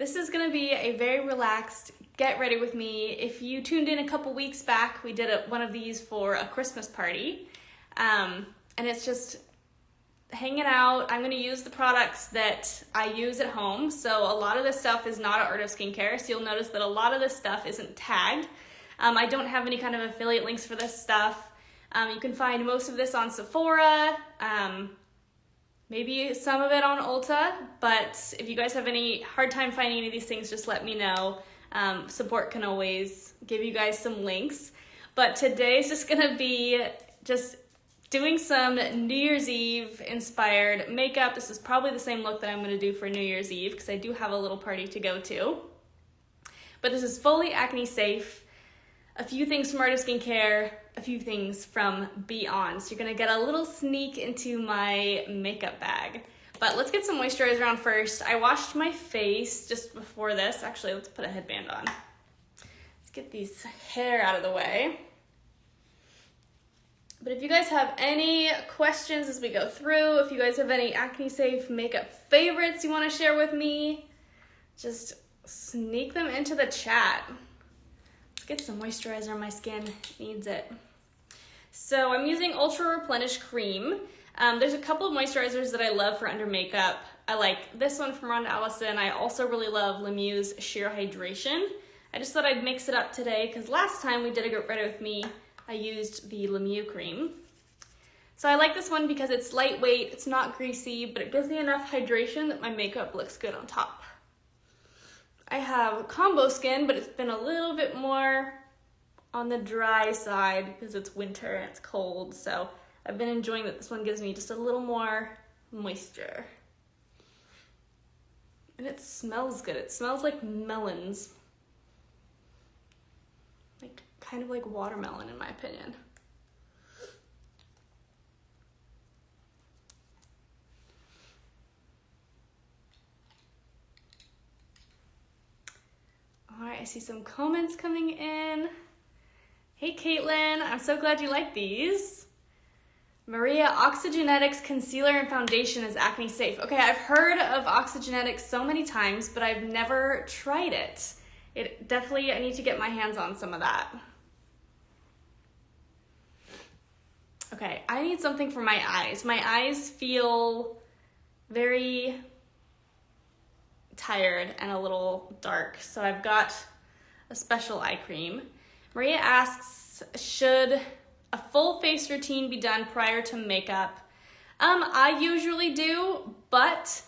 This is gonna be a very relaxed get ready with me. If you tuned in a couple weeks back, we did one of these for a Christmas party. And it's just hanging out. I'm gonna use the products that I use at home. So a lot of this stuff is not Art of Skincare. So you'll notice that a lot of this stuff isn't tagged. I don't have any kind of affiliate links for this stuff. You can find most of this on Sephora, maybe some of it on Ulta, but if you guys have any hard time finding any of these things, just let me know. Support can always give you guys some links. But today's just gonna be just doing some New Year's Eve inspired makeup. This is probably the same look that I'm gonna do for New Year's Eve because I do have a little party to go to. But this is fully acne safe. A few things from Art of Skincare, a few things from Beyond. So you're gonna get a little sneak into my makeup bag. But let's get some moisturizer on first. I washed my face just before this. Actually, let's put a headband on. Let's get these hair out of the way. But if you guys have any questions as we go through, if you guys have any acne safe makeup favorites you wanna share with me, just sneak them into the chat. Get some moisturizer on my skin, needs it. So I'm using Ultra Replenish Cream. There's a couple of moisturizers that I love for under makeup. I like this one from Rhonda Allison. I also really love Lemue's Sheer Hydration. I just thought I'd mix it up today because last time we did a Get Ready With Me, I used the Lemieux cream. So I like this one because it's lightweight, it's not greasy, but it gives me enough hydration that my makeup looks good on top. I have combo skin, but it's been a little bit more on the dry side because it's winter and it's cold. So I've been enjoying that this one gives me just a little more moisture. And it smells good. It smells like melons. Like kind of like watermelon in my opinion. All right, I see some comments coming in. Hey, Caitlin, I'm so glad you like these. Maria, Oxygenetics Concealer and Foundation is acne safe. Okay, I've heard of Oxygenetics so many times, but I've never tried it. I need to get my hands on some of that. Okay, I need something for my eyes. My eyes feel very tired and a little dark, so I've got a special eye cream. Maria asks, should a full face routine be done prior to makeup? I usually do, but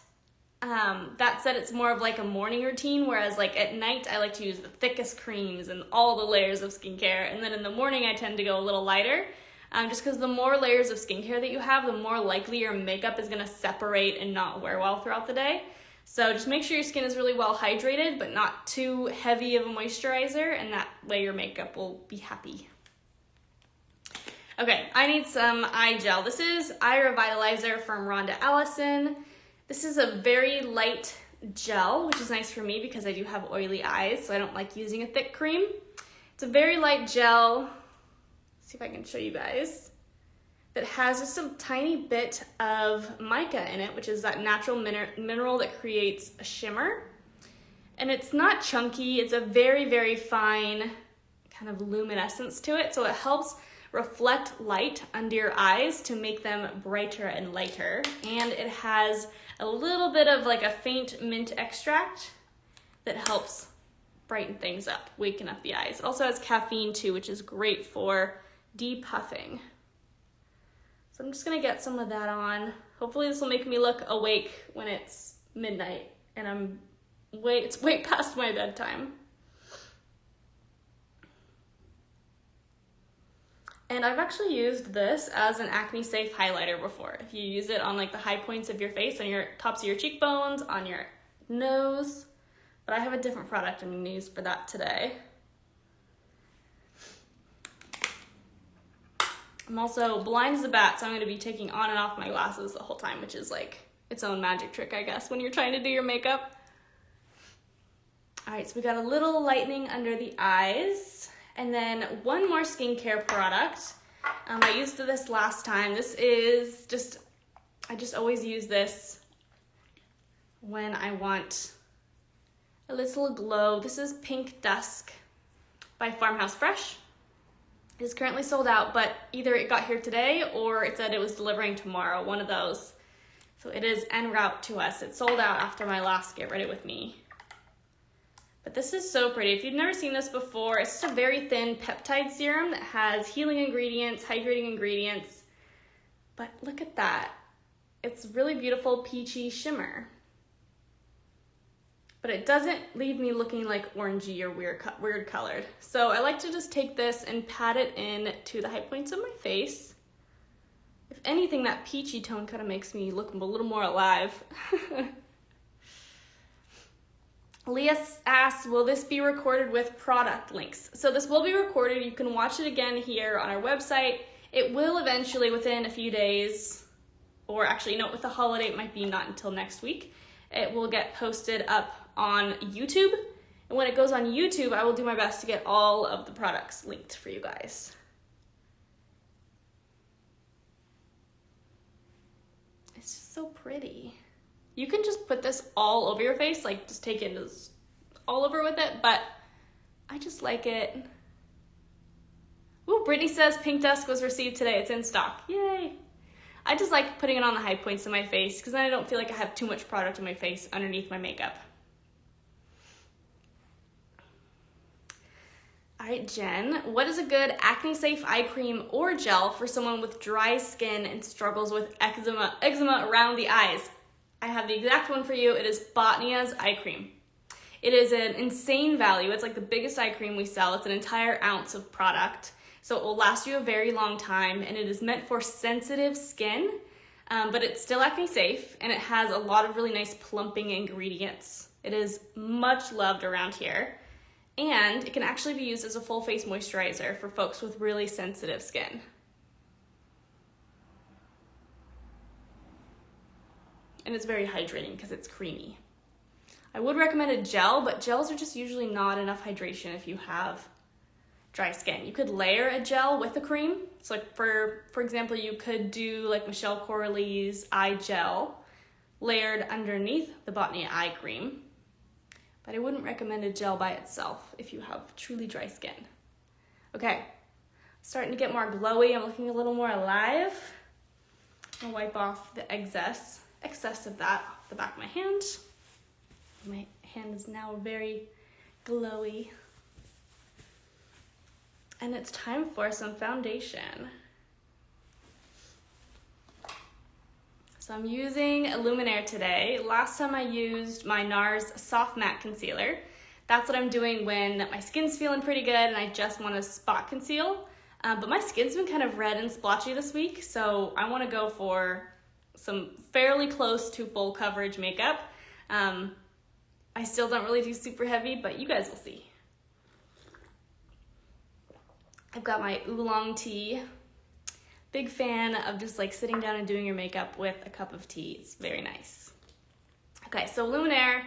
that said, it's more of like a morning routine, whereas like at night I like to use the thickest creams and all the layers of skincare, and then in the morning I tend to go a little lighter. Just because the more layers of skincare that you have, the more likely your makeup is gonna separate and not wear well throughout the day. So just make sure your skin is really well hydrated, but not too heavy of a moisturizer, and that way your makeup will be happy. Okay, I need some eye gel. This is Eye Revitalizer from Rhonda Allison. This is a very light gel, which is nice for me because I do have oily eyes, so I don't like using a thick cream. It's a very light gel. Let's see if I can show you guys. That has just a tiny bit of mica in it, which is that natural mineral that creates a shimmer. And it's not chunky, it's a very, very fine kind of luminescence to it, so it helps reflect light under your eyes to make them brighter and lighter. And it has a little bit of like a faint mint extract that helps brighten things up, waken up the eyes. It also has caffeine too, which is great for depuffing. So I'm just gonna get some of that on. Hopefully this will make me look awake when it's midnight and it's way past my bedtime. And I've actually used this as an acne safe highlighter before. If you use it on like the high points of your face, on your tops of your cheekbones, on your nose. But I have a different product I'm gonna use for that today. I'm also blind as a bat, so I'm gonna be taking on and off my glasses the whole time, which is like its own magic trick, I guess, when you're trying to do your makeup. All right, so we got a little lightening under the eyes. And then one more skincare product. I used this last time. This is just, I just always use this when I want a little glow. This is Pink Dusk by FarmHouse Fresh. It is currently sold out, but either it got here today or it said it was delivering tomorrow, one of those. So it is en route to us. It sold out after my last Get Ready With Me. But this is so pretty. If you've never seen this before, it's just a very thin peptide serum that has healing ingredients, hydrating ingredients. But look at that. It's really beautiful peachy shimmer. But it doesn't leave me looking like orangey or weird colored. So I like to just take this and pat it in to the high points of my face. If anything, that peachy tone kind of makes me look a little more alive. Leah asks, will this be recorded with product links? So this will be recorded. You can watch it again here on our website. It will eventually, within a few days, or actually, no, with the holiday, it might be not until next week. It will get posted up on YouTube. And when it goes on YouTube, I will do my best to get all of the products linked for you guys. It's just so pretty. You can just put this all over your face, like just take it all over with it, but I just like it. Ooh, Brittany says Pink Dusk was received today. It's in stock. Yay. I just like putting it on the high points of my face because then I don't feel like I have too much product on my face underneath my makeup. All right, Jen, what is a good acne-safe eye cream or gel for someone with dry skin and struggles with eczema around the eyes? I have the exact one for you. It is Botania's eye cream. It is an insane value. It's like the biggest eye cream we sell. It's an entire ounce of product. So it will last you a very long time, and it is meant for sensitive skin, but it's still acne safe, and it has a lot of really nice plumping ingredients. It is much loved around here, and it can actually be used as a full face moisturizer for folks with really sensitive skin. And it's very hydrating because it's creamy. I would recommend a gel, but gels are just usually not enough hydration if you have dry skin. You could layer a gel with a cream. So like for example, you could do like Michelle Corley's eye gel layered underneath the Botania eye cream. But I wouldn't recommend a gel by itself if you have truly dry skin. Okay, starting to get more glowy. I'm looking a little more alive. I'll wipe off the excess of that off the back of my hand. My hand is now very glowy. And it's time for some foundation. So I'm using Illuminare today. Last time I used my NARS Soft Matte Concealer. That's what I'm doing when my skin's feeling pretty good and I just want to spot conceal. But my skin's been kind of red and splotchy this week, so I want to go for some fairly close to full coverage makeup. I still don't really do super heavy, but you guys will see. I've got my oolong tea. Big fan of just like sitting down and doing your makeup with a cup of tea. It's very nice. Okay, so Illuminare,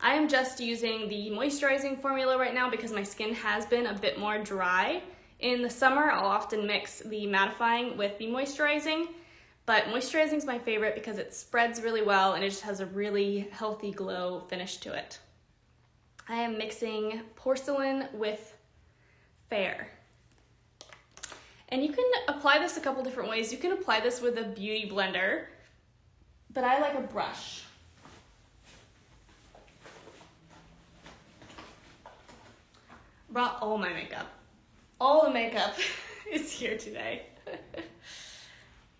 I am just using the moisturizing formula right now because my skin has been a bit more dry. In the summer, I'll often mix the mattifying with the moisturizing, but moisturizing is my favorite because it spreads really well and it just has a really healthy glow finish to it. I am mixing Porcelain with Fair. And you can apply this a couple different ways. You can apply this with a beauty blender, but I like a brush. Brought all my makeup. All the makeup is here today.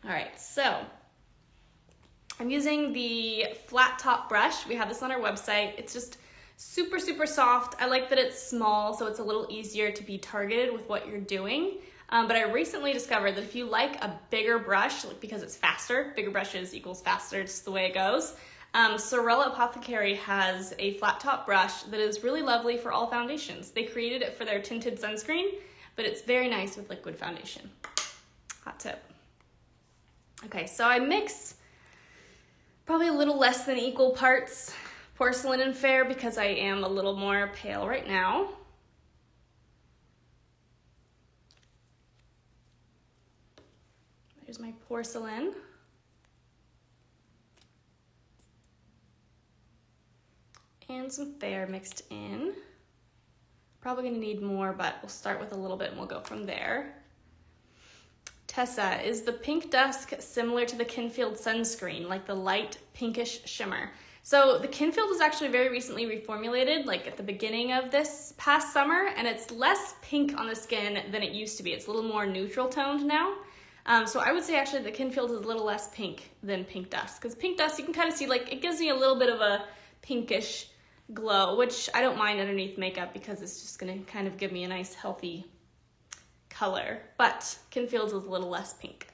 All right, so I'm using the flat top brush. We have this on our website. It's just super, super soft. I like that it's small, so it's a little easier to be targeted with what you're doing. But I recently discovered that if you like a bigger brush, because it's faster, bigger brushes equals faster, it's the way it goes. Sorella Apothecary has a flat top brush that is really lovely for all foundations. They created it for their tinted sunscreen, but it's very nice with liquid foundation. Hot tip. Okay, so I mix probably a little less than equal parts Porcelain and Fair because I am a little more pale right now. Here's my Porcelain. And some fair mixed in. Probably gonna need more, but we'll start with a little bit and we'll go from there. Tessa, is the pink Dusk similar to the Kinfield sunscreen, like the light pinkish shimmer? So the Kinfield was actually very recently reformulated, like at the beginning of this past summer, and it's less pink on the skin than it used to be. It's a little more neutral toned now. So I would say actually the Kinfield is a little less pink than Pink Dusk, because Pink Dusk you can kind of see like it gives me a little bit of a pinkish glow, which I don't mind underneath makeup because it's just gonna kind of give me a nice healthy color, but Kinfield's is a little less pink.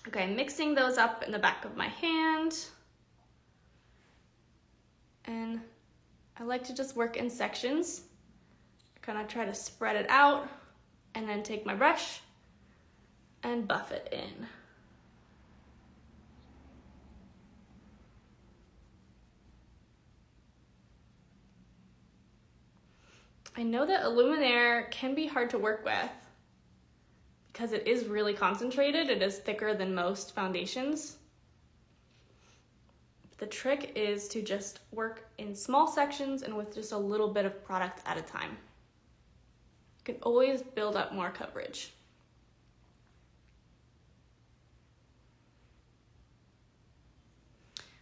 Okay, mixing those up in the back of my hand. And I like to just work in sections. Kind of try to spread it out and then take my brush and buff it in. I know that Illuminare can be hard to work with because it is really concentrated. It is thicker than most foundations. The trick is to just work in small sections and with just a little bit of product at a time. You can always build up more coverage.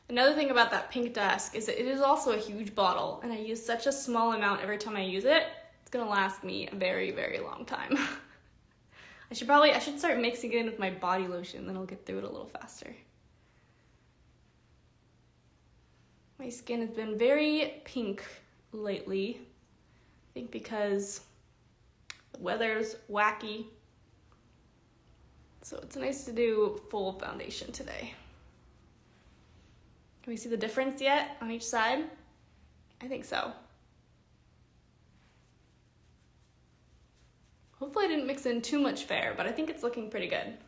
Another thing about that Pink Dusk is that it is also a huge bottle, and I use such a small amount every time I use it. It's gonna last me a very, very long time. I should start mixing it in with my body lotion, then I'll get through it a little faster. My skin has been very pink lately. I think because the weather's wacky. So it's nice to do full foundation today. Can we see the difference yet on each side? I think so. Hopefully I didn't mix in too much fair, but I think it's looking pretty good.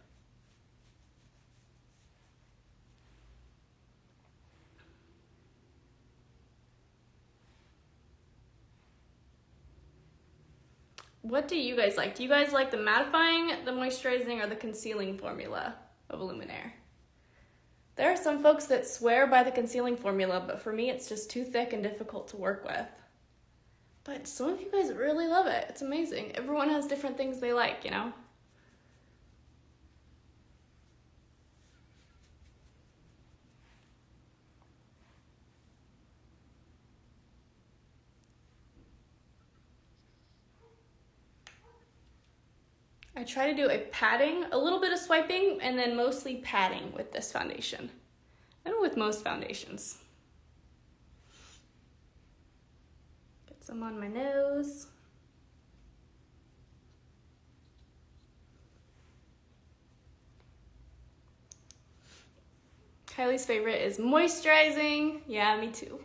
What do you guys like? Do you guys like the mattifying, the moisturizing, or the concealing formula of Illuminare? There are some folks that swear by the concealing formula, but for me it's just too thick and difficult to work with. But some of you guys really love it. It's amazing. Everyone has different things they like, you know? I try to do a patting, a little bit of swiping, and then mostly patting with this foundation. And with most foundations. Get some on my nose. Kylie's favorite is moisturizing. Yeah, me too.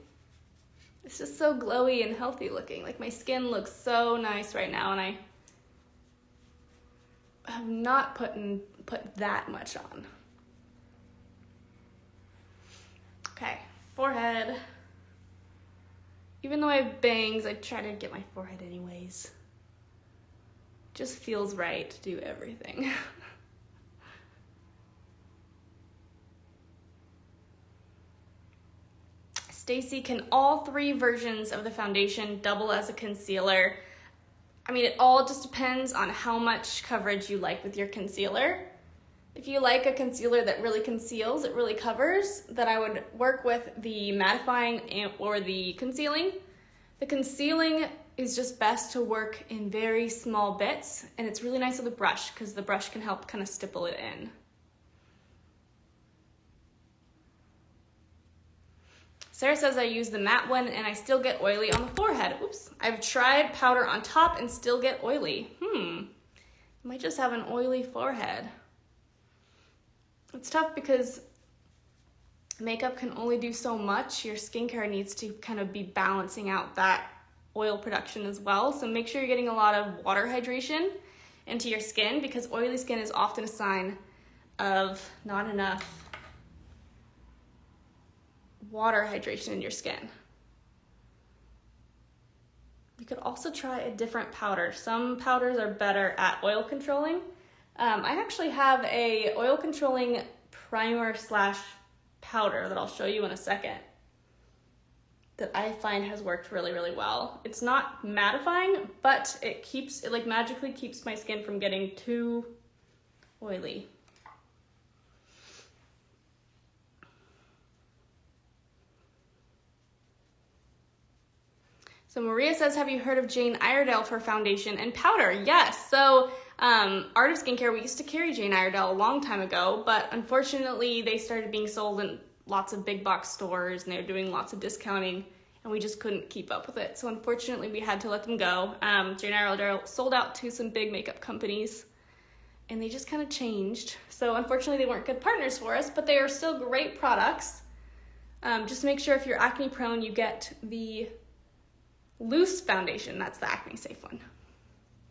It's just so glowy and healthy looking. Like my skin looks so nice right now, and I have not put that much on. Okay, forehead. Even though I have bangs, I try to get my forehead anyways. Just feels right to do everything. Stacy, can all three versions of the foundation double as a concealer? I mean, it all just depends on how much coverage you like with your concealer. If you like a concealer that really conceals, it really covers, then I would work with the mattifying or the concealing. The concealing is just best to work in very small bits, and it's really nice with a brush because the brush can help kind of stipple it in. Sarah says I use the matte one and I still get oily on the forehead. Oops. I've tried powder on top and still get oily. I might just have an oily forehead. It's tough because makeup can only do so much. Your skincare needs to kind of be balancing out that oil production as well. So make sure you're getting a lot of water hydration into your skin, because oily skin is often a sign of not enough water hydration in your skin. You could also try a different powder. Some powders are better at oil controlling. I actually have a oil controlling primer slash powder that I'll show you in a second. that I find has worked really, really well. It's not mattifying, but it like magically keeps my skin from getting too oily. So Maria says, have you heard of Jane Iredale for foundation and powder? Yes. So Art of Skincare, we used to carry Jane Iredale a long time ago, but unfortunately they started being sold in lots of big box stores and they were doing lots of discounting and we just couldn't keep up with it. So unfortunately we had to let them go. Jane Iredale sold out to some big makeup companies and they just kind of changed. So unfortunately they weren't good partners for us, but they are still great products. Just make sure if you're acne prone, you get the loose foundation. That's the acne-safe one.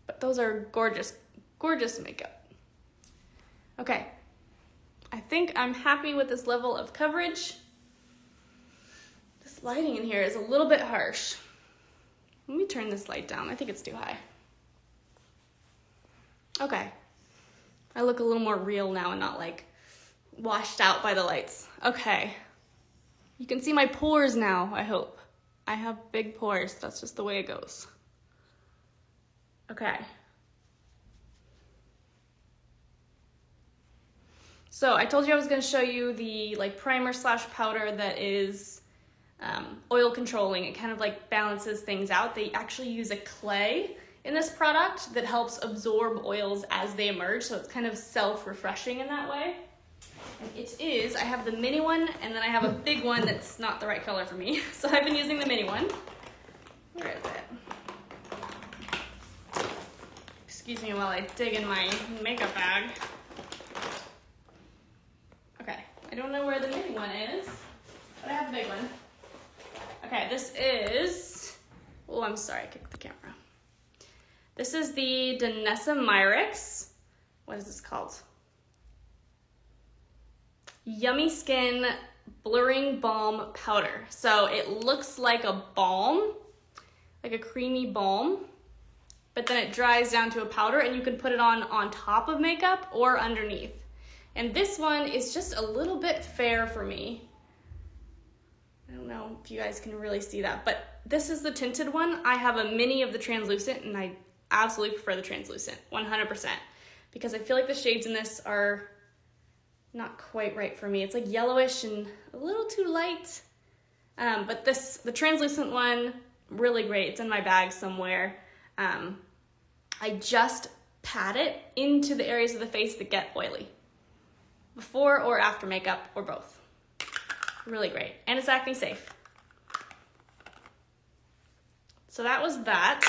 But those are gorgeous, gorgeous makeup. Okay, I think I'm happy with this level of coverage. This lighting in here is a little bit harsh. Let me turn this light down. I think it's too high. Okay, I look a little more real now and not like washed out by the lights. Okay, you can see my pores now, I hope. I have big pores, that's just the way it goes. Okay. So I told you I was gonna show you the like primer slash powder that is oil controlling. It kind of like balances things out. They actually use a clay in this product that helps absorb oils as they emerge, so it's kind of self-refreshing in that way. And it is, I have the mini one, and then I have a big one that's not the right color for me. So I've been using the mini one. Where is it? Excuse me while I dig in my makeup bag. Okay, I don't know where the mini one is, but I have the big one. Okay, this is, oh, I'm sorry, I kicked the camera. This is the Danessa Myricks. What is this called? Yummy Skin Blurring Balm Powder. So it looks like a balm, like a creamy balm, but then it dries down to a powder and you can put it on top of makeup or underneath. And this one is just a little bit fair for me. I don't know if you guys can really see that, but this is the tinted one. I have a mini of the translucent and I absolutely prefer the translucent, 100%, because I feel like the shades in this are not quite right for me. It's like yellowish and a little too light. But the translucent one, really great. It's in my bag somewhere. I just pat it into the areas of the face that get oily. Before or after makeup, or both. Really great. And it's acne safe. So that was that.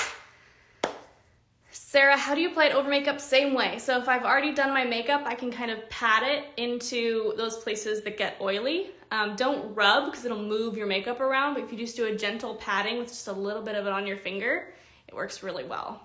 Sarah, how do you apply it over makeup? Same way. So if I've already done my makeup, I can kind of pat it into those places that get oily. Don't rub because it'll move your makeup around, but if you just do a gentle patting with just a little bit of it on your finger, it works really well.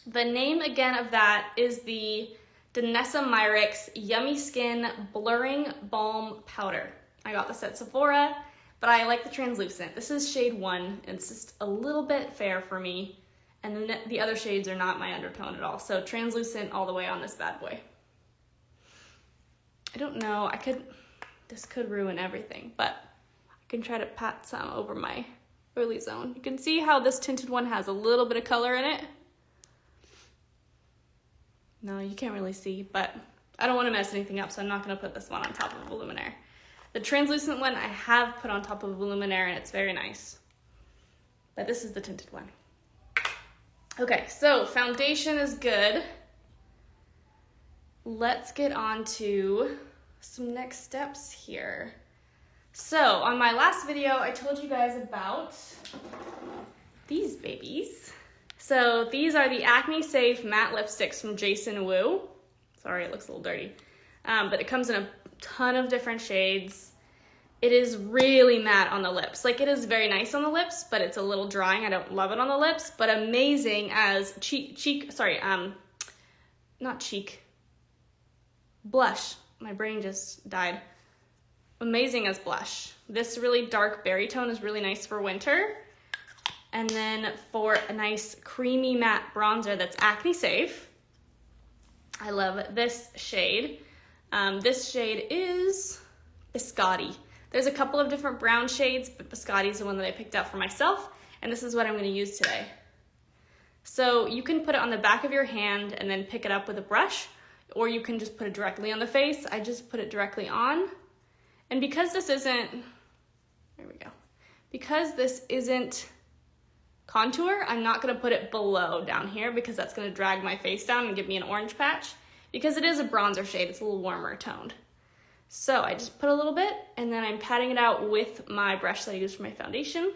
The name again of that is the Danessa Myricks Yummy Skin Blurring Balm Powder. I got this at Sephora, but I like the translucent. This is shade 1, and it's just a little bit fair for me. And then the other shades are not my undertone at all. So translucent all the way on this bad boy. I don't know, this could ruin everything, but I can try to pat some over my oily zone. You can see how this tinted one has a little bit of color in it. No, you can't really see, but I don't want to mess anything up, so I'm not going to put this one on top of Illuminare. The translucent one I have put on top of Illuminare, and it's very nice. But this is the tinted one. Okay, so foundation is good. Let's get on to some next steps here. So on my last video, I told you guys about these babies. So these are the acne-safe matte lipsticks from Jason Wu. Sorry, it looks a little dirty. But it comes in a ton of different shades. It is really matte on the lips. Like, it is very nice on the lips, but it's a little drying. I don't love it on the lips, but amazing as blush. My brain just died. Amazing as blush. This really dark berry tone is really nice for winter. And then for a nice creamy matte bronzer that's acne safe, I love this shade. This shade is Biscotti. There's a couple of different brown shades, but Biscotti is the one that I picked out for myself, and this is what I'm gonna use today. So you can put it on the back of your hand and then pick it up with a brush, or you can just put it directly on the face. I just put it directly on. And because this isn't, there we go. Because this isn't contour, I'm not gonna put it below down here because that's gonna drag my face down and give me an orange patch. Because it is a bronzer shade, it's a little warmer toned. So I just put a little bit and then I'm patting it out with my brush that I use for my foundation.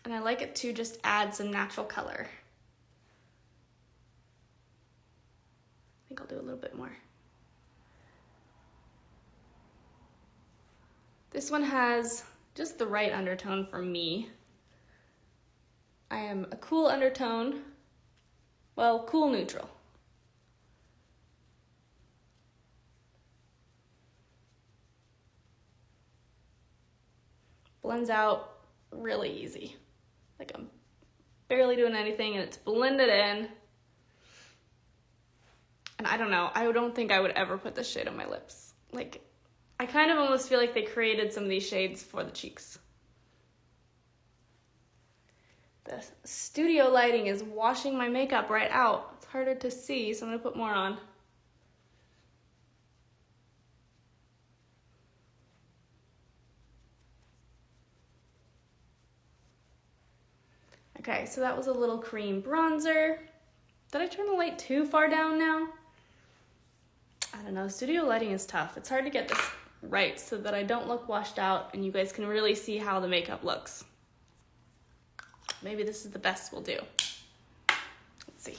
And I like it to just add some natural color. I think I'll do a little bit more. This one has just the right undertone for me. I am a cool undertone, well, cool neutral. Blends out really easy. Like I'm barely doing anything and it's blended in. And I don't know, I don't think I would ever put this shade on my lips. Like, I kind of almost feel like they created some of these shades for the cheeks. The studio lighting is washing my makeup right out. It's harder to see, so I'm gonna put more on. Okay, so that was a little cream bronzer. Did I turn the light too far down now? I don't know, studio lighting is tough. It's hard to get this right so that I don't look washed out and you guys can really see how the makeup looks. Maybe this is the best we'll do. Let's see.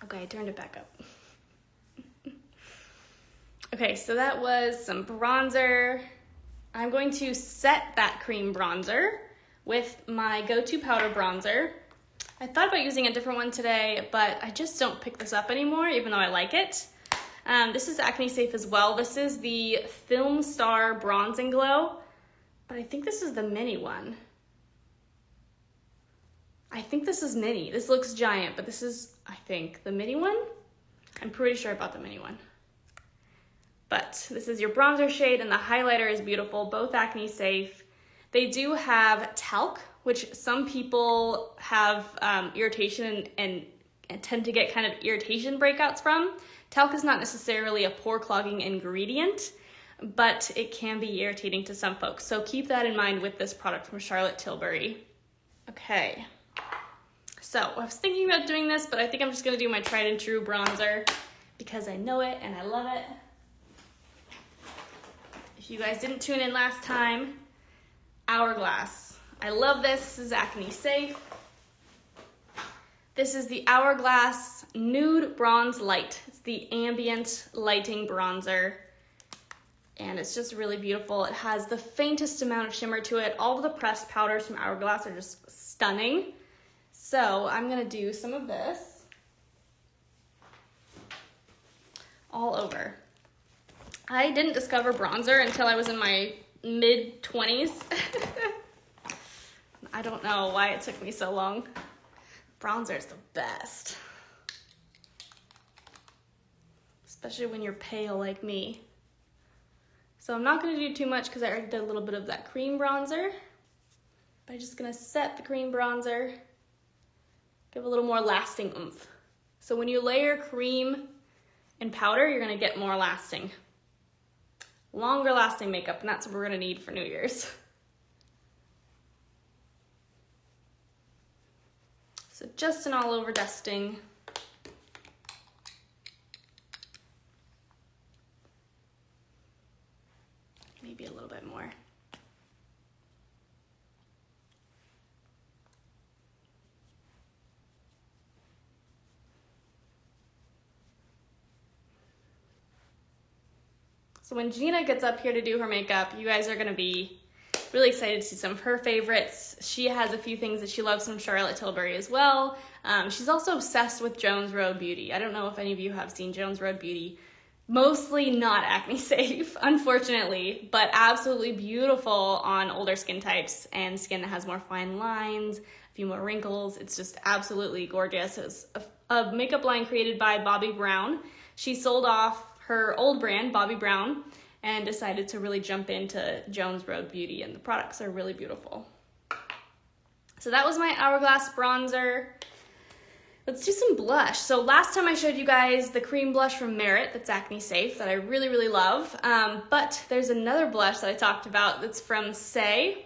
Okay, I turned it back up. Okay, so that was some bronzer. I'm going to set that cream bronzer with my go-to powder bronzer. I thought about using a different one today, but I just don't pick this up anymore, even though I like it. This is acne safe as well. This is the FILMSTAR Bronze and Glow, but I think this is the mini one. I think this is mini. This looks giant, but this is, I think, the mini one. I'm pretty sure I bought the mini one. But this is your bronzer shade, and the highlighter is beautiful, both acne safe. They do have talc, which some people have irritation and tend to get kind of irritation breakouts from. Talc is not necessarily a pore clogging ingredient, but it can be irritating to some folks. So keep that in mind with this product from Charlotte Tilbury. Okay, so I was thinking about doing this, but I think I'm just gonna do my tried and true bronzer because I know it and I love it. If you guys didn't tune in last time, Hourglass. I love this. This is acne safe. This is the Hourglass Nude Bronze Light. It's the ambient lighting bronzer. And it's just really beautiful. It has the faintest amount of shimmer to it. All of the pressed powders from Hourglass are just stunning. So I'm gonna do some of this all over. I didn't discover bronzer until I was in my mid-20s. I don't know why it took me so long. Bronzer is the best. Especially when you're pale like me. So I'm not gonna do too much because I already did a little bit of that cream bronzer. But I'm just gonna set the cream bronzer, give a little more lasting oomph. So when you layer cream and powder, you're gonna get more lasting. Longer lasting makeup, and that's what we're gonna need for New Year's. So just an all over dusting. Maybe a little bit more. So when Gina gets up here to do her makeup, you guys are gonna be really excited to see some of her favorites. She has a few things that she loves from Charlotte Tilbury as well. She's also obsessed with Jones Road Beauty. I don't know if any of you have seen Jones Road Beauty. Mostly not acne safe, unfortunately, but absolutely beautiful on older skin types and skin that has more fine lines, a few more wrinkles. It's just absolutely gorgeous. It's a makeup line created by Bobbi Brown. She sold off her old brand, Bobbi Brown, and decided to really jump into Jones Road Beauty, and the products are really beautiful. So that was my Hourglass bronzer. Let's do some blush. So last time I showed you guys the cream blush from Merit that's acne safe that I really, really love. But there's another blush that I talked about that's from Saie,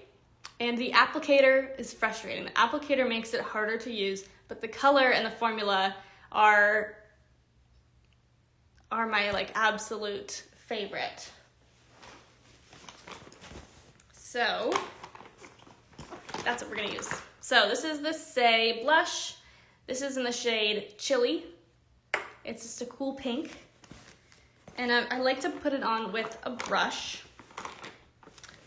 and the applicator is frustrating. The applicator makes it harder to use, but the color and the formula are my like absolute favorite. So that's what we're gonna use. So this is the Saie blush. This is in the shade Chili. It's just a cool pink. And I like to put it on with a brush.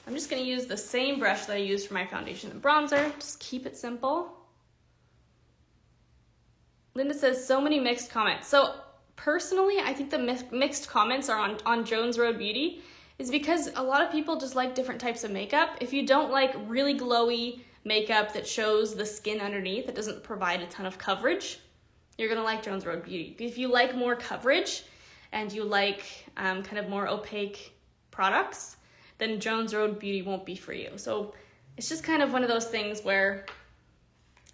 I'm just gonna use the same brush that I used for my foundation and bronzer. Just keep it simple. Linda says, so many mixed comments. So personally, I think the mixed comments are on Jones Road Beauty is because a lot of people just like different types of makeup. If you don't like really glowy makeup that shows the skin underneath, that doesn't provide a ton of coverage, you're gonna like Jones Road Beauty. If you like more coverage and you like kind of more opaque products, then Jones Road Beauty won't be for you. So it's just kind of one of those things where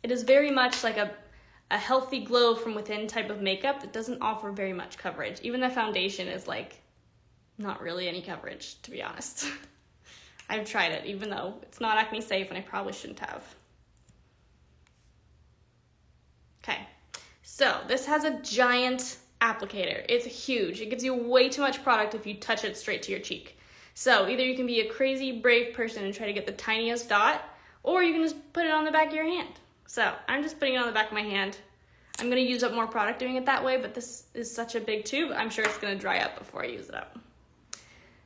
it is very much like a healthy glow from within type of makeup that doesn't offer very much coverage. Even the foundation is like not really any coverage, to be honest. I've tried it, even though it's not acne safe and I probably shouldn't have. Okay, so this has a giant applicator. It's huge. It gives you way too much product if you touch it straight to your cheek. So either you can be a crazy brave person and try to get the tiniest dot, or you can just put it on the back of your hand. So I'm just putting it on the back of my hand. I'm gonna use up more product doing it that way, but this is such a big tube, I'm sure it's gonna dry up before I use it up.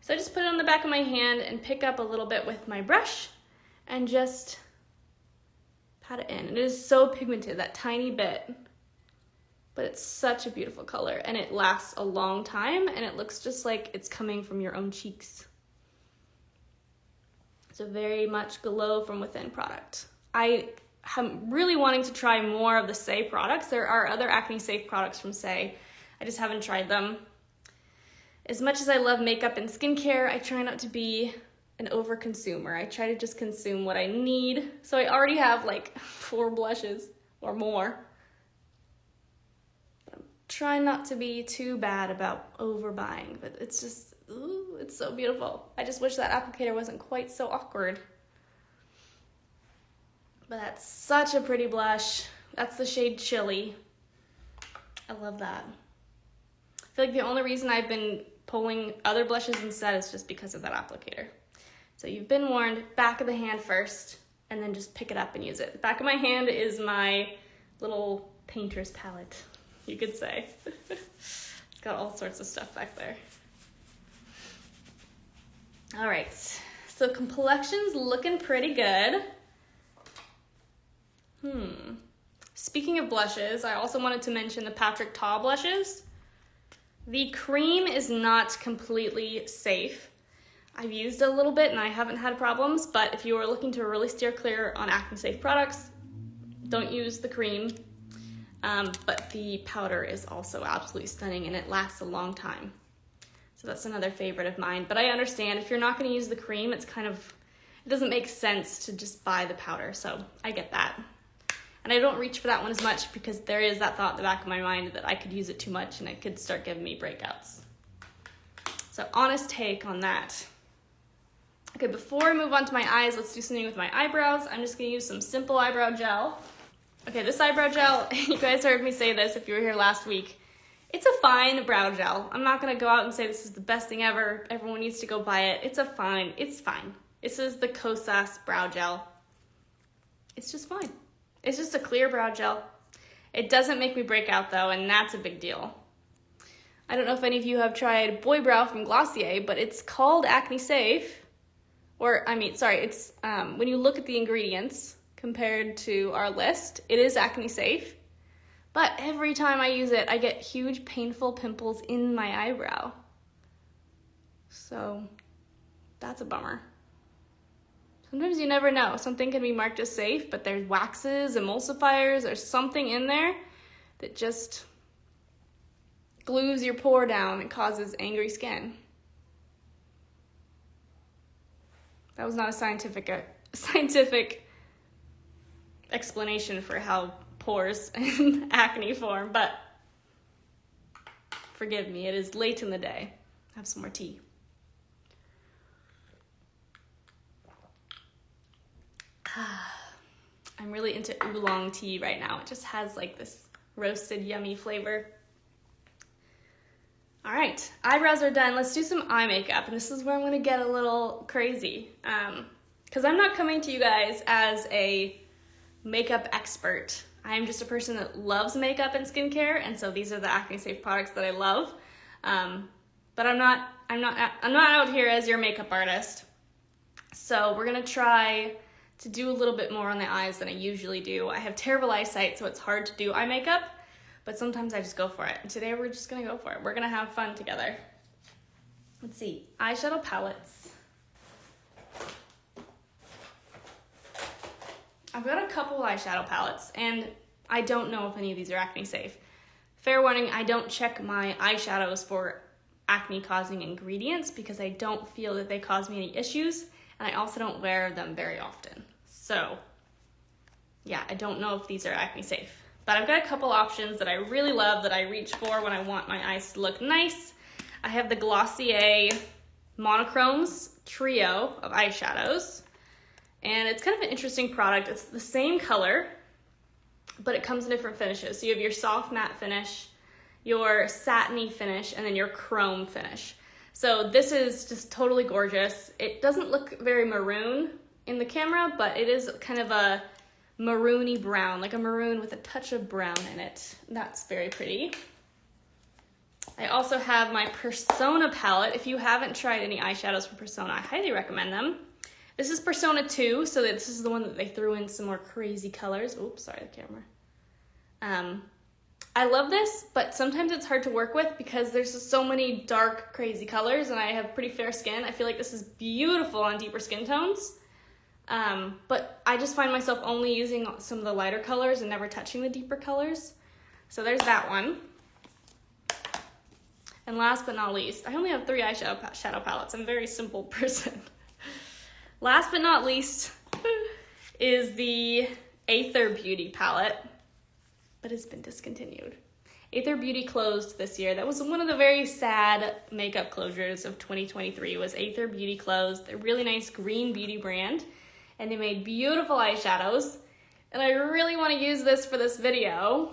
So I just put it on the back of my hand and pick up a little bit with my brush and just pat it in. It is so pigmented, that tiny bit, but it's such a beautiful color and it lasts a long time and it looks just like it's coming from your own cheeks. It's a very much glow from within product. I'm really wanting to try more of the Saie products. There are other acne safe products from Saie. I just haven't tried them. As much as I love makeup and skincare, I try not to be an over-consumer. I try to just consume what I need. So I already have like 4 blushes or more. I'm trying not to be too bad about overbuying, but it's just, ooh, it's so beautiful. I just wish that applicator wasn't quite so awkward. But that's such a pretty blush. That's the shade Chili. I love that. I feel like the only reason I've been pulling other blushes instead is just because of that applicator. So you've been warned, back of the hand first, and then just pick it up and use it. The back of my hand is my little painter's palette, you could say. It's got all sorts of stuff back there. All right, so complexion's looking pretty good. Speaking of blushes, I also wanted to mention the Patrick Ta blushes. The cream is not completely safe. I've used it a little bit and I haven't had problems, but if you are looking to really steer clear on acne safe products, don't use the cream. But the powder is also absolutely stunning and it lasts a long time. So that's another favorite of mine. But I understand if you're not gonna use the cream, it doesn't make sense to just buy the powder, so I get that. And I don't reach for that one as much because there is that thought in the back of my mind that I could use it too much and it could start giving me breakouts. So honest take on that. Okay, before I move on to my eyes, let's do something with my eyebrows. I'm just gonna use some simple eyebrow gel. Okay, this eyebrow gel, you guys heard me say this if you were here last week. It's a fine brow gel. I'm not gonna go out and say this is the best thing ever. Everyone needs to go buy it. It's fine. This is the Kosas brow gel. It's just fine. It's just a clear brow gel. It doesn't make me break out though, and that's a big deal. I don't know if any of you have tried Boy Brow from Glossier, but it's called acne safe. It's when you look at the ingredients compared to our list, it is acne safe. But every time I use it, I get huge painful pimples in my eyebrow. So that's a bummer. Sometimes you never know. Something can be marked as safe, but there's waxes, emulsifiers, there's something in there that just glues your pore down and causes angry skin. That was not a scientific explanation for how pores and acne form, but forgive me, it is late in the day. Have some more tea. I'm really into oolong tea right now. It just has like this roasted, yummy flavor. All right, eyebrows are done. Let's do some eye makeup. And this is where I'm gonna get a little crazy. Because I'm not coming to you guys as a makeup expert. I'm just a person that loves makeup and skincare, and so these are the acne-safe products that I love. But I'm not out here as your makeup artist. So we're gonna try to do a little bit more on the eyes than I usually do. I have terrible eyesight, so it's hard to do eye makeup, but sometimes I just go for it. And today we're just gonna go for it. We're gonna have fun together. Let's see, eyeshadow palettes. I've got a couple eyeshadow palettes, and I don't know if any of these are acne safe. Fair warning, I don't check my eyeshadows for acne-causing ingredients because I don't feel that they cause me any issues, and I also don't wear them very often. So, yeah, I don't know if these are acne safe. But I've got a couple options that I really love that I reach for when I want my eyes to look nice. I have the Glossier Monochromes trio of eyeshadows. And it's kind of an interesting product. It's the same color, but it comes in different finishes. So you have your soft matte finish, your satiny finish, and then your chrome finish. So this is just totally gorgeous. It doesn't look very maroon in the camera, but it is kind of a maroony brown, like a maroon with a touch of brown in it. That's very pretty. I also have my Persona palette. If you haven't tried any eyeshadows from Persona, I highly recommend them. This is Persona 2, so this is the one that they threw in some more crazy colors. Oops, sorry, the camera. I love this, but sometimes it's hard to work with because there's just so many dark, crazy colors, and I have pretty fair skin. I feel like this is beautiful on deeper skin tones, but I just find myself only using some of the lighter colors and never touching the deeper colors. So there's that one. And last but not least, I only have 3 eyeshadow palettes. I'm a very simple person. Last but not least is the Aether Beauty palette, but it's been discontinued. Aether Beauty closed this year. That was one of the very sad makeup closures of 2023 was Aether Beauty closed. They're a really nice green beauty brand, and they made beautiful eyeshadows, and I really want to use this for this video,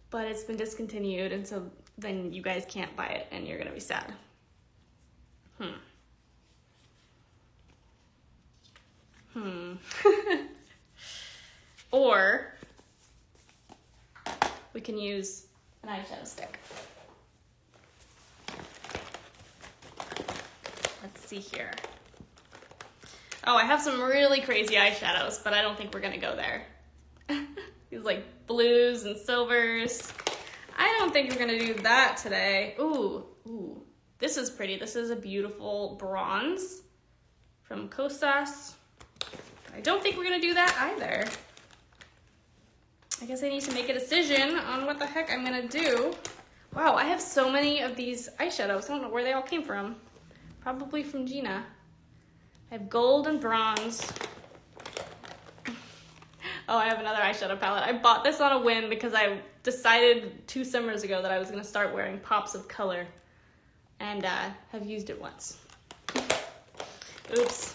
but it's been discontinued, and so then you guys can't buy it, and you're gonna be sad. Or we can use an eyeshadow stick. Let's see here. Oh, I have some really crazy eyeshadows, but I don't think we're gonna go there. These like blues and silvers. I don't think we're gonna do that today. Ooh. This is pretty. This is a beautiful bronze from Kosas. I don't think we're gonna do that either. I guess I need to make a decision on what the heck I'm gonna do. Wow, I have so many of these eyeshadows. I don't know where they all came from. Probably from Gina. I have gold and bronze. Oh, I have another eyeshadow palette. I bought this on a whim because I decided 2 summers ago that I was gonna start wearing pops of color, and have used it once. Oops.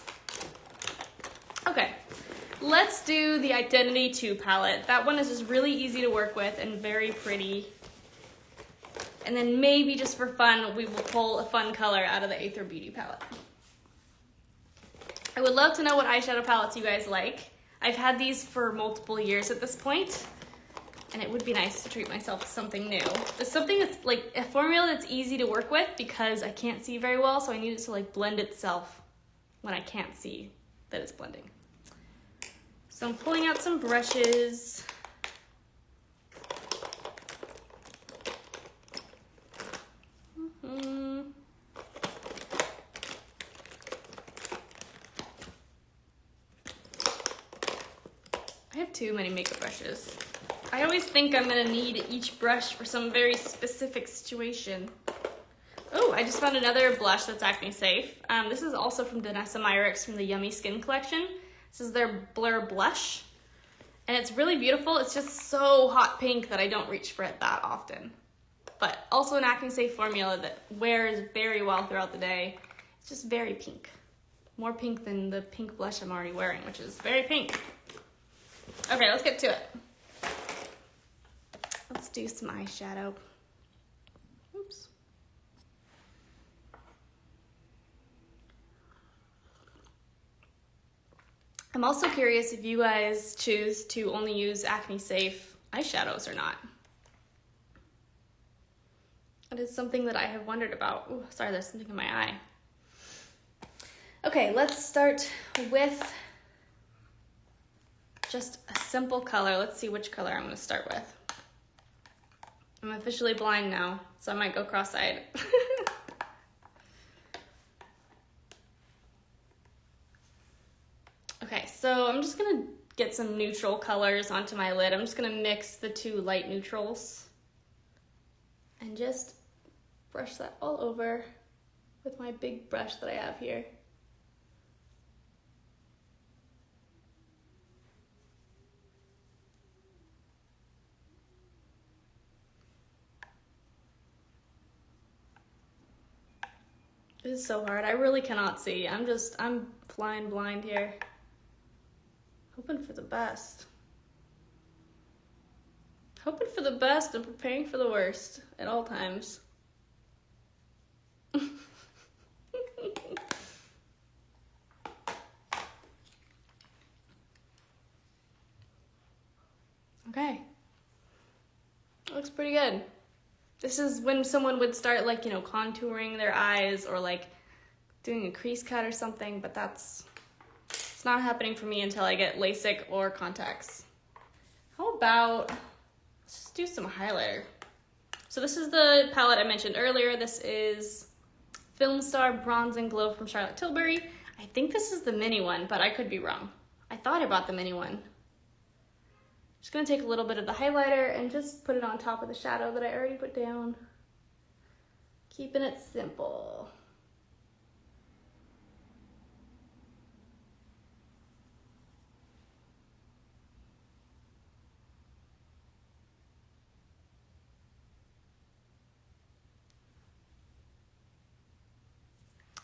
Okay, let's do the Identity 2 palette. That one is just really easy to work with and very pretty. And then maybe just for fun, we will pull a fun color out of the Aether Beauty palette. I would love to know what eyeshadow palettes you guys like. I've had these for multiple years at this point, and it would be nice to treat myself to something new. There's something that's like a formula that's easy to work with because I can't see very well, so I need it to like blend itself when I can't see that it's blending. So I'm pulling out some brushes. I have too many makeup brushes. I always think I'm gonna need each brush for some very specific situation. Oh, Ooh, I just found another blush that's acne safe. This is also from Danessa Myricks from the Yummy Skin collection. This is their Blur Blush. And it's really beautiful. It's just so hot pink that I don't reach for it that often. But also an acne safe formula that wears very well throughout the day. It's just very pink. More pink than the pink blush I'm already wearing, which is very pink. Okay, let's get to it. Let's do some eyeshadow. Oops. I'm also curious if you guys choose to only use acne safe eyeshadows or not. That is something that I have wondered about. Ooh, sorry, there's something in my eye. Okay, let's start with just a simple color. Let's see which color I'm gonna start with. I'm officially blind now, so I might go cross-eyed. Okay, so I'm just gonna get some neutral colors onto my lid. I'm just gonna mix the two light neutrals and just brush that all over with my big brush that I have here. This is so hard. I really cannot see. I'm flying blind here. Hoping for the best. Hoping for the best and preparing for the worst at all times. Okay. Looks pretty good. This is when someone would start, like, you know, contouring their eyes or like doing a crease cut or something, but it's not happening for me until I get LASIK or contacts. How about, let's just do some highlighter. So this is the palette I mentioned earlier. This is FILMSTAR Bronze and Glow from Charlotte Tilbury. I think this is the mini one, but I could be wrong. I thought I bought the mini one. Just gonna take a little bit of the highlighter and just put it on top of the shadow that I already put down. Keeping it simple.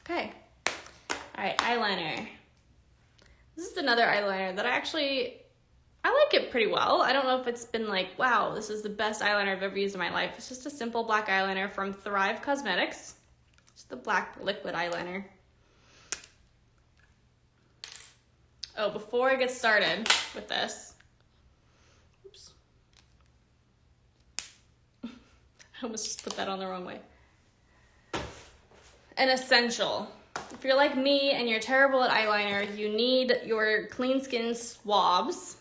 Okay, all right, eyeliner. This is another eyeliner that I like it pretty well. I don't know if it's been like, wow, this is the best eyeliner I've ever used in my life. It's just a simple black eyeliner from Thrive Cosmetics. Just the black liquid eyeliner. Oh, before I get started with this, oops. I almost just put that on the wrong way. An essential. If you're like me and you're terrible at eyeliner, you need your Clean Skin Swabs.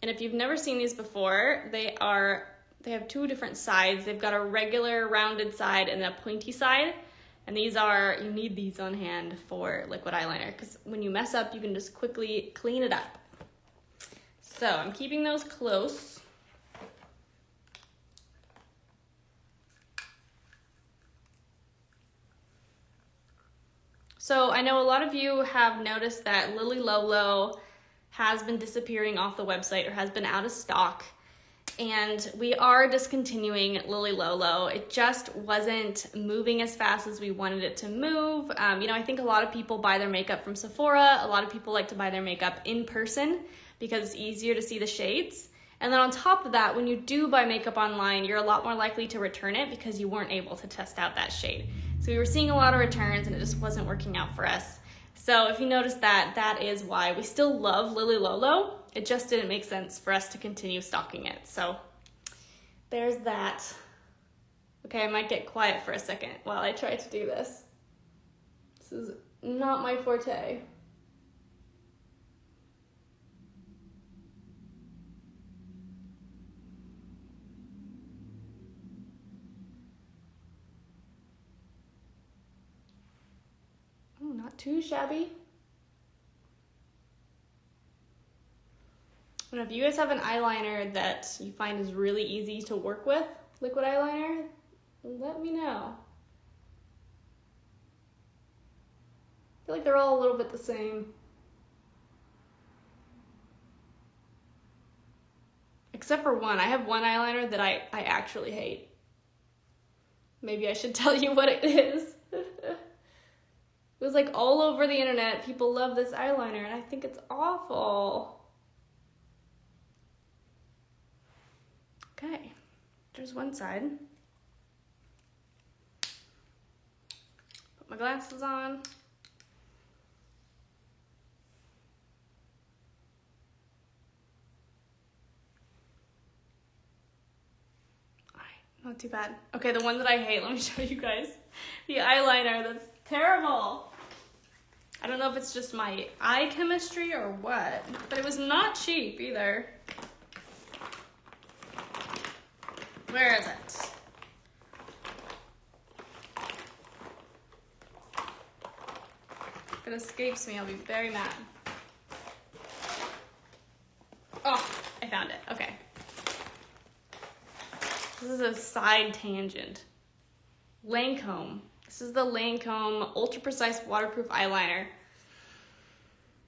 And if you've never seen these before, they have two different sides. They've got a regular rounded side and a pointy side. And you need these on hand for liquid eyeliner because when you mess up, you can just quickly clean it up. So I'm keeping those close. So I know a lot of you have noticed that Lily Lolo has been disappearing off the website or has been out of stock. And we are discontinuing Lily Lolo. It just wasn't moving as fast as we wanted it to move. You know, I think a lot of people buy their makeup from Sephora. A lot of people like to buy their makeup in person because it's easier to see the shades. And then on top of that, when you do buy makeup online, you're a lot more likely to return it because you weren't able to test out that shade. So we were seeing a lot of returns and it just wasn't working out for us. So if you notice that, that is why. We still love Lily Lolo. It just didn't make sense for us to continue stocking it. So there's that. Okay, I might get quiet for a second while I try to do this. This is not my forte. Oh, not too shabby. And if you guys have an eyeliner that you find is really easy to work with, liquid eyeliner, let me know. feel like they're all a little bit the same. Except for one. I have one eyeliner that I actually hate. Maybe I should tell you what it is. It was like all over the internet. People love this eyeliner and I think it's awful. Okay, there's one side. Put my glasses on. Not too bad. Okay, the one that I hate, let me show you guys. The eyeliner, that's terrible. I don't know if it's just my eye chemistry or what, but it was not cheap either. Where is it? If it escapes me, I'll be very mad. Oh, I found it, okay. This is a side tangent. Lancome. This is the Lancome Ultra Precise Waterproof Eyeliner.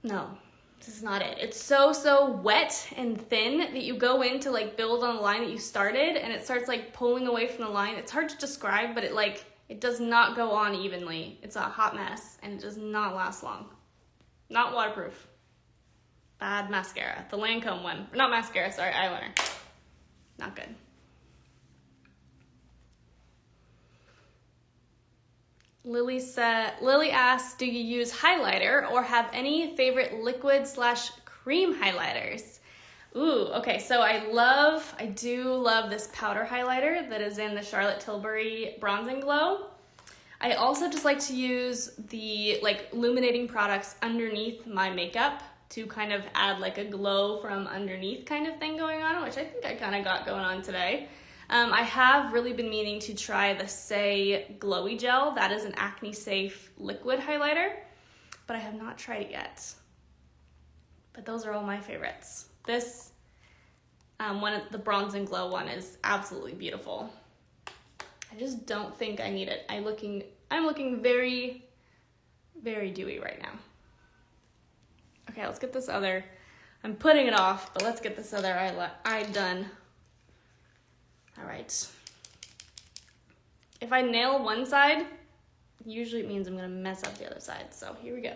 No, this is not it. It's so wet and thin that you go in to like build on the line that you started and it starts like pulling away from the line. It's hard to describe, but it does not go on evenly. It's a hot mess and it does not last long. Not waterproof. Bad mascara. The Lancome one. Not mascara, sorry, eyeliner. Not good. Lily asks, do you use highlighter or have any favorite liquid/cream highlighters? Ooh, okay, so I do love this powder highlighter that is in the Charlotte Tilbury Bronze and Glow. I also just like to use the illuminating products underneath my makeup to kind of add like a glow from underneath kind of thing going on, which I think I kind of got going on today. I have really been meaning to try the Saie Glowy Gel. That is an acne-safe liquid highlighter, but I have not tried it yet. But those are all my favorites. This the Bronze and Glow one is absolutely beautiful. I just don't think I need it. I'm looking very, very dewy right now. Okay, let's get this other. I'm putting it off, but let's get this other eye done. All right. If I nail one side, usually it means I'm gonna mess up the other side. So here we go.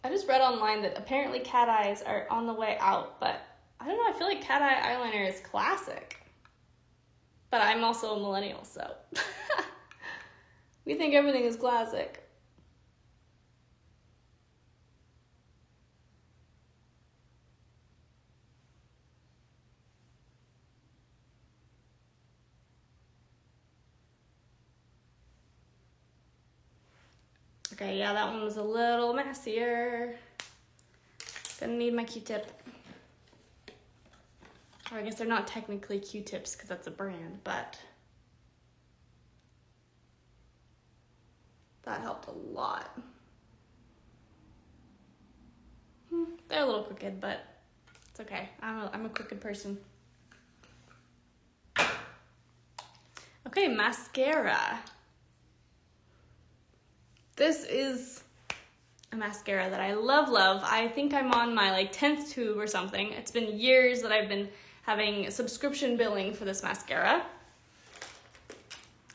I just read online that apparently cat eyes are on the way out, but I don't know, I feel like cat eye eyeliner is classic. But I'm also a millennial, so we think everything is classic. Okay, yeah, that one was a little messier. Gonna need my Q-tip. Or I guess they're not technically Q-tips because that's a brand, but that helped a lot. They're a little crooked, but it's okay. I'm a crooked person. Okay, mascara. This is a mascara that I love. I think I'm on my 10th tube or something. It's been years that I've been having subscription billing for this mascara.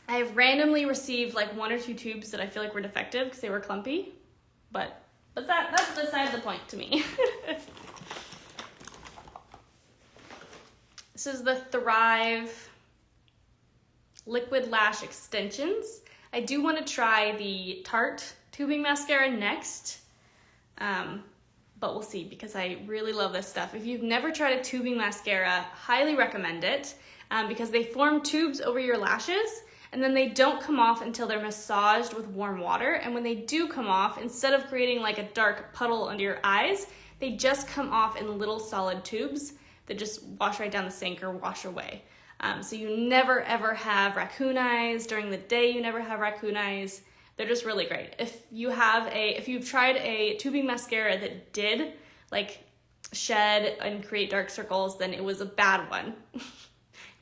I've randomly received 1 or 2 tubes that I feel like were defective because they were clumpy, but that's beside the point to me. This is the Thrive Liquid Lash Extensions. I do want to try the Tarte tubing mascara next, but we'll see because I really love this stuff. If you've never tried a tubing mascara, highly recommend it because they form tubes over your lashes and then they don't come off until they're massaged with warm water. And when they do come off, instead of creating a dark puddle under your eyes, they just come off in little solid tubes that just wash right down the sink or wash away. So you never ever have raccoon eyes. During the day, you never have raccoon eyes. They're just really great. If you've tried a tubing mascara that did shed and create dark circles, then it was a bad one.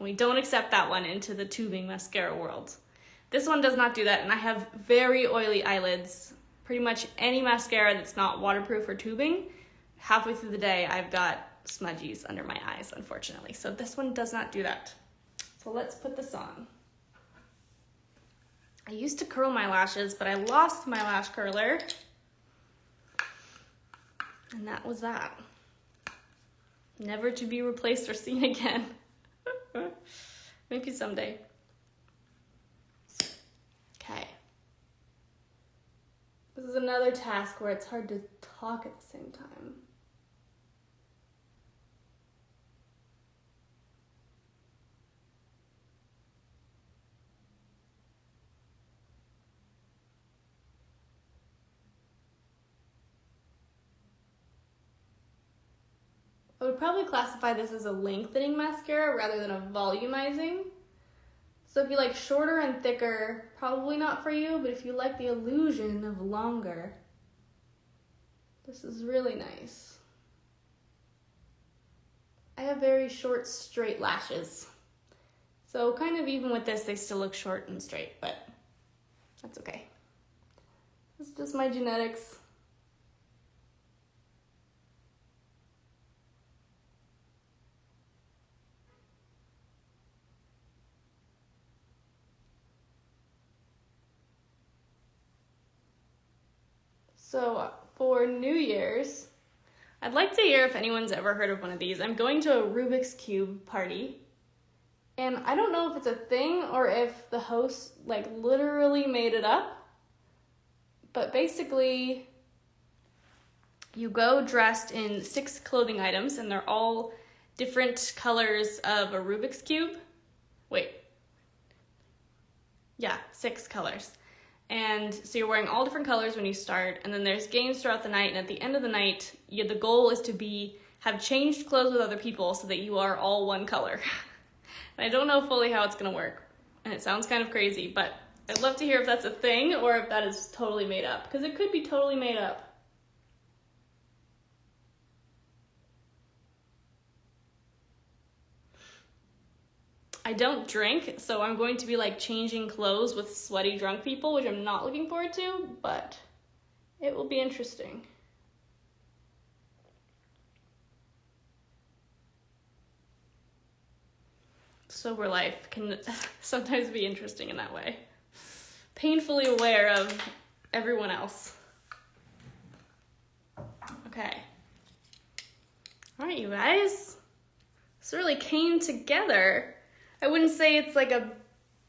We don't accept that one into the tubing mascara world. This one does not do that, and I have very oily eyelids. Pretty much any mascara that's not waterproof or tubing, halfway through the day, I've got smudgies under my eyes, unfortunately. So this one does not do that. So let's put this on. I used to curl my lashes, but I lost my lash curler. And that was that. Never to be replaced or seen again. Maybe someday. Okay. This is another task where it's hard to talk at the same time. I would probably classify this as a lengthening mascara rather than a volumizing. So if you like shorter and thicker, probably not for you, but if you like the illusion of longer, this is really nice. I have very short, straight lashes. So kind of even with this, they still look short and straight, but that's okay. It's just my genetics. So for New Year's, I'd like to hear if anyone's ever heard of one of these. I'm going to a Rubik's Cube party, and I don't know if it's a thing or if the host like literally made it up, but basically you go dressed in 6 clothing items, and they're all different colors of a Rubik's Cube. Wait. Yeah, 6 colors. And so you're wearing all different colors when you start, and then there's games throughout the night, and at the end of the night, the goal is to have changed clothes with other people so that you are all one color. And I don't know fully how it's gonna work, and it sounds kind of crazy, but I'd love to hear if that's a thing or if that is totally made up, because it could be totally made up. I don't drink, so I'm going to be like changing clothes with sweaty drunk people, which I'm not looking forward to, but it will be interesting. Sober life can sometimes be interesting in that way. Painfully aware of everyone else. Okay. All right, you guys. This really came together. I wouldn't say it's like a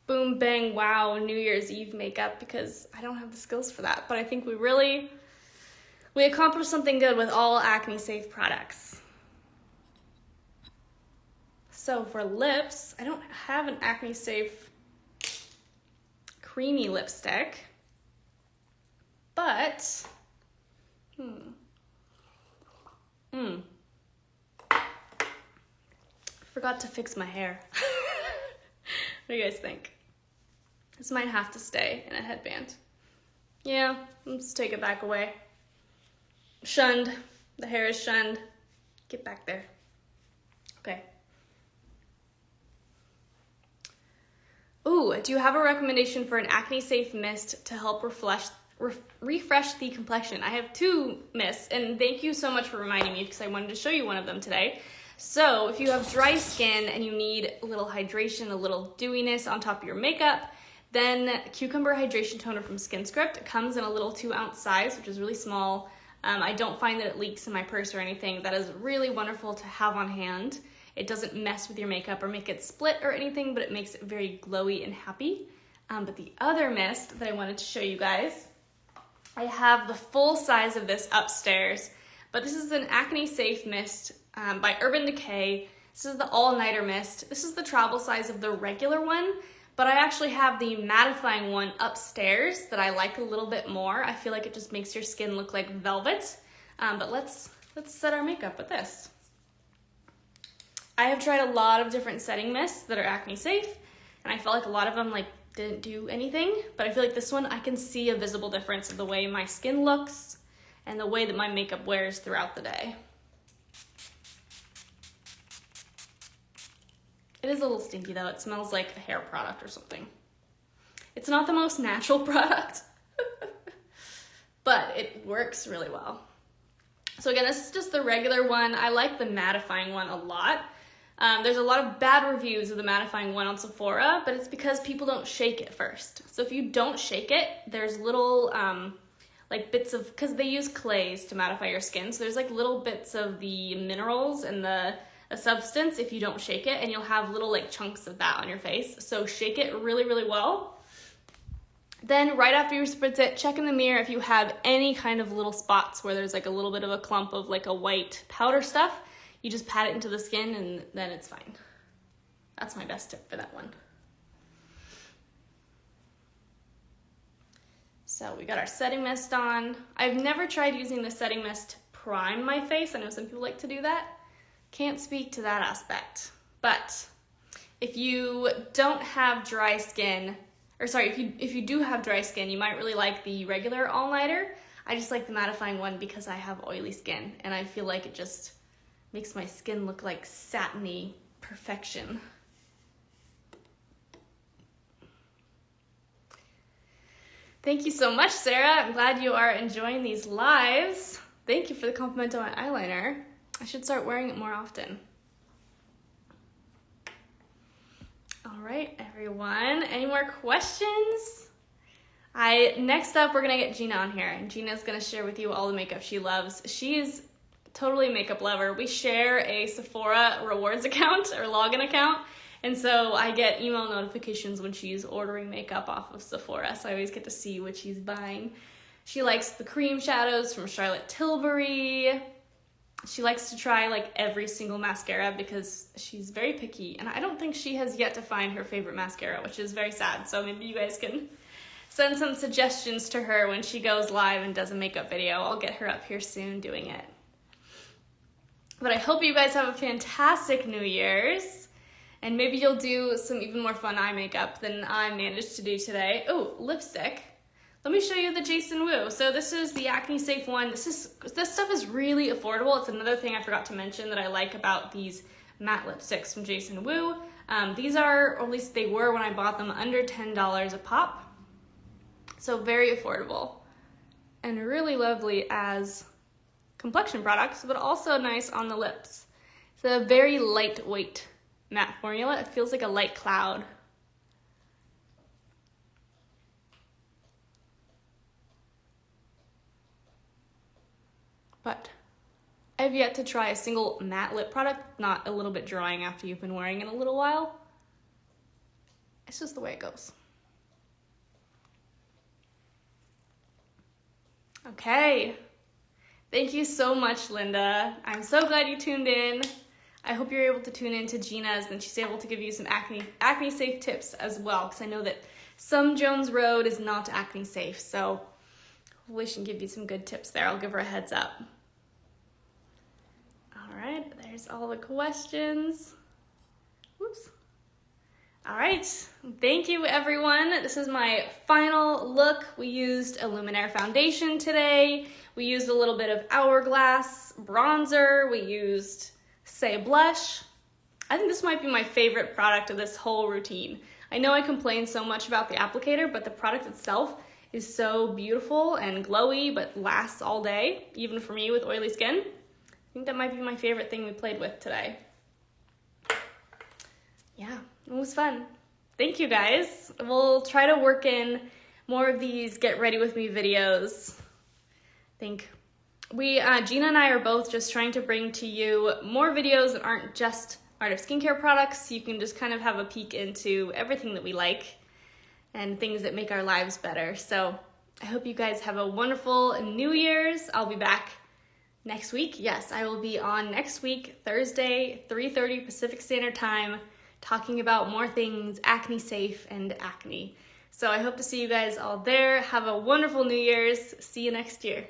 boom, bang, wow New Year's Eve makeup because I don't have the skills for that, but I think we accomplished something good with all acne-safe products. So for lips, I don't have an acne-safe creamy lipstick, but, forgot to fix my hair. What do you guys think? This might have to stay in a headband. Yeah, let's take it back away. Shunned. The hair is shunned. Get back there. Okay. Ooh, do you have a recommendation for an acne-safe mist to help refresh the complexion? I have 2 mists, and thank you so much for reminding me because I wanted to show you one of them today. So if you have dry skin and you need a little hydration, a little dewiness on top of your makeup, then Cucumber Hydration Toner from SkinScript. It comes in a little 2-ounce size, which is really small. I don't find that it leaks in my purse or anything. That is really wonderful to have on hand. It doesn't mess with your makeup or make it split or anything, but it makes it very glowy and happy. But the other mist that I wanted to show you guys, I have the full size of this upstairs, but this is an acne-safe mist by Urban Decay. This is the all-nighter mist. This is the travel size of the regular one, but I actually have the mattifying one upstairs that I like a little bit more. I feel like it just makes your skin look like velvet. But let's set our makeup with this. I have tried a lot of different setting mists that are acne safe, and I felt like a lot of them didn't do anything, but I feel like this one I can see a visible difference in the way my skin looks and the way that my makeup wears throughout the day. It is a little stinky though. It smells like a hair product or something. It's not the most natural product, but it works really well. So again, this is just the regular one. I like the mattifying one a lot. There's a lot of bad reviews of the mattifying one on Sephora, but it's because people don't shake it first. So if you don't shake it, there's little like bits of, because they use clays to mattify your skin, so there's like little bits of the minerals and the substance if you don't shake it, and you'll have little like chunks of that on your face. So shake it really, really well. Then right after you spritz it, check in the mirror if you have any kind of little spots where there's like a little bit of a clump of like a white powder stuff. You just pat it into the skin and then it's fine. That's my best tip for that one. So we got our setting mist on. I've never tried using the setting mist to prime my face. I know some people like to do that. Can't speak to that aspect. But if you don't have dry skin, or sorry, if you do have dry skin, you might really like the regular all-nighter. I just like the mattifying one because I have oily skin, and I feel like it just makes my skin look like satiny perfection. Thank you so much, Sarah. I'm glad you are enjoying these lives. Thank you for the compliment on my eyeliner. I should start wearing it more often. All right, everyone. Any more questions? Next up, we're gonna get Gina on here, and Gina's gonna share with you all the makeup she loves. She is totally a makeup lover. We share a Sephora rewards account or login account, and so I get email notifications when she's ordering makeup off of Sephora, so I always get to see what she's buying. She likes the cream shadows from Charlotte Tilbury. She likes to try like every single mascara because she's very picky, and I don't think she has yet to find her favorite mascara, which is very sad. So maybe you guys can send some suggestions to her when she goes live and does a makeup video. I'll get her up here soon doing it. But I hope you guys have a fantastic New Year's, and maybe you'll do some even more fun eye makeup than I managed to do today. Oh, lipstick. Let me show you the Jason Wu. So this is the acne-safe one. This stuff is really affordable. It's another thing I forgot to mention that I like about these matte lipsticks from Jason Wu. These are, or at least they were when I bought them, under $10 a pop. So very affordable and really lovely as complexion products, but also nice on the lips. It's a very lightweight matte formula. It feels like a light cloud. But I've yet to try a single matte lip product not a little bit drying after you've been wearing it a little while. It's just the way it goes. Okay. Thank you so much, Linda. I'm so glad you tuned in. I hope you're able to tune in to Gina's and she's able to give you some acne safe tips as well, because I know that some Jones Road is not acne safe, so hopefully she can give you some good tips there. I'll give her a heads up. All right, there's all the questions. Whoops. All right, thank you everyone. This is my final look. We used Illuminare foundation today. We used a little bit of Hourglass bronzer. We used Saie blush. I think this might be my favorite product of this whole routine. I know I complain so much about the applicator, but the product itself is so beautiful and glowy, but lasts all day, even for me with oily skin. I think that might be my favorite thing we played with today. Yeah, it was fun. Thank you guys. We'll try to work in more of these get ready with me videos. I think Gina and I are both just trying to bring to you more videos that aren't just Art of Skincare products. You can just kind of have a peek into everything that we like and things that make our lives better. So I hope you guys have a wonderful New Year's. I'll be back next week. Yes, I will be on next week, Thursday, 3:30 Pacific Standard Time, talking about more things acne safe and acne. So I hope to see you guys all there. Have a wonderful New Year's. See you next year.